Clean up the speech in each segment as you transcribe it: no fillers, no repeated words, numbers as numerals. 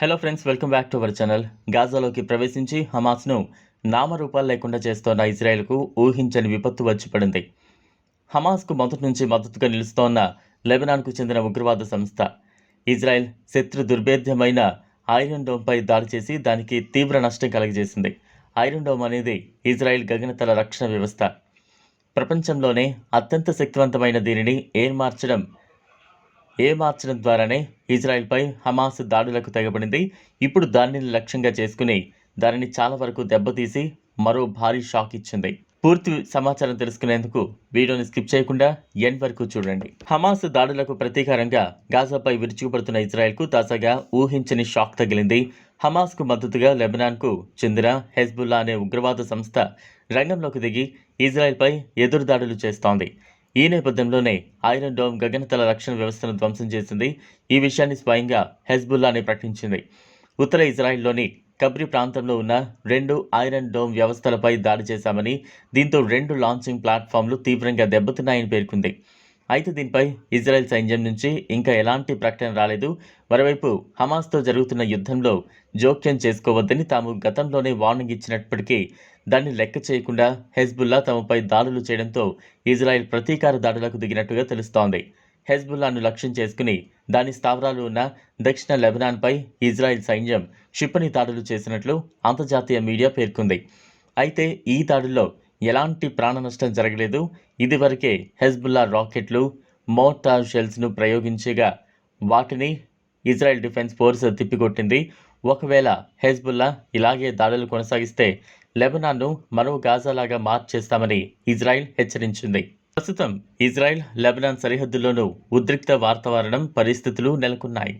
Hello friends, welcome back to our channel. గాజాలోకి ప్రవేశించి హమాస్ను నామరూపాలు లేకుండా చేస్తోన్న ఇజ్రాయెల్కు ఊహించని విపత్తు వచ్చి పడింది. హమాస్కు మొదటి నుంచి మద్దతుగా నిలుస్తోన్న లెబనాన్కు చెందిన ఉగ్రవాద సంస్థ ఇజ్రాయెల్ శత్రు దుర్భేద్యమైన ఐరన్ డోమ్పై దాడి చేసి దానికి తీవ్ర నష్టం కలుగజేసింది. ఐరన్ డోమ్ అనేది ఇజ్రాయెల్ గగనతల రక్షణ వ్యవస్థ. ప్రపంచంలోనే అత్యంత శక్తివంతమైన దీనిని మార్చడం ద్వారానే ఇజ్రాయెల్పై హమాస్ దాడులకు తెగబడింది. ఇప్పుడు దానిని లక్ష్యంగా చేసుకుని దానిని చాలా వరకు దెబ్బతీసి మరో భారీ షాక్ ఇచ్చింది. పూర్తి సమాచారం తెలుసుకునేందుకు వీడియోని స్కిప్ చేయకుండా ఎండ్ వరకు చూడండి. హమాస్ దాడులకు ప్రతీకారంగా గాజాపై విరుచుకుపడుతున్న ఇజ్రాయెల్కు తాజాగా ఊహించని షాక్ తగిలింది. హమాస్కు మద్దతుగా లెబనాన్కు చెందిన హెజ్బుల్లా అనే ఉగ్రవాద సంస్థ రంగంలోకి దిగి ఇజ్రాయెల్పై ఎదురుదాడులు చేస్తోంది. ఈ నేపథ్యంలోనే ఐరన్ డోమ్ గగనతల రక్షణ వ్యవస్థను ధ్వంసం చేసింది. ఈ విషయాన్ని స్వయంగా హెజ్బుల్లానే ప్రకటించింది. ఉత్తర ఇజ్రాయిల్లోని కబ్రి ప్రాంతంలో ఉన్న 2 ఐరన్ డోమ్ వ్యవస్థలపై దాడి చేశామని, దీంతో 2 లాంచింగ్ ప్లాట్ఫామ్లు తీవ్రంగా దెబ్బతిన్నాయని పేర్కొంది. అయితే దీనిపై ఇజ్రాయెల్ సైన్యం నుంచి ఇంకా ఎలాంటి ప్రకటన రాలేదు. మరోవైపు హమాస్తో జరుగుతున్న యుద్ధంలో జోక్యం చేసుకోవద్దని తాము గతంలోనే వార్నింగ్ ఇచ్చినప్పటికీ దాన్ని లెక్క చేయకుండా హెజ్బుల్లా తమపై దాడులు చేయడంతో ఇజ్రాయెల్ ప్రతీకార దాడులకు దిగినట్టుగా తెలుస్తోంది. హెజ్బుల్లాను లక్ష్యం చేసుకుని దాని స్థావరాలు ఉన్న దక్షిణ లెబనాన్పై ఇజ్రాయెల్ సైన్యం క్షిపణి దాడులు చేసినట్లు అంతర్జాతీయ మీడియా పేర్కొంది. అయితే ఈ దాడుల్లో ఎలాంటి ప్రాణ నష్టం జరగలేదు. ఇదివరకే హెజ్బుల్లా రాకెట్లు, మోర్టార్ షెల్స్ను ప్రయోగించగా వాటిని ఇజ్రాయెల్ డిఫెన్స్ ఫోర్స్ తిప్పికొట్టింది. ఒకవేళ హెజ్బుల్లా ఇలాగే దాడులు కొనసాగిస్తే లెబనాన్ను మరో గాజాలాగా మార్చేస్తామని ఇజ్రాయెల్ హెచ్చరించింది. ప్రస్తుతం ఇజ్రాయెల్ లెబనాన్ సరిహద్దుల్లోనూ ఉద్రిక్త వాతావరణం పరిస్థితులు నెలకొన్నాయి.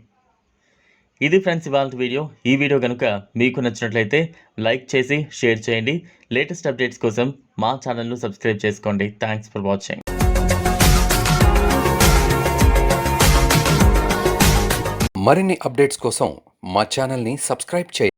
ఇది ఫ్రెండ్స్ ఇవాళ వీడియో. ఈ వీడియో కనుక మీకు నచ్చినట్లయితే లైక్ చేసి షేర్ చేయండి. లేటెస్ట్ అప్డేట్స్ కోసం మా ఛానల్ను సబ్స్క్రైబ్ చేసుకోండి. Thanks for watching. మరిన్ని అప్డేట్స్ కోసం మా ఛానల్ని సబ్స్క్రైబ్ చేయండి.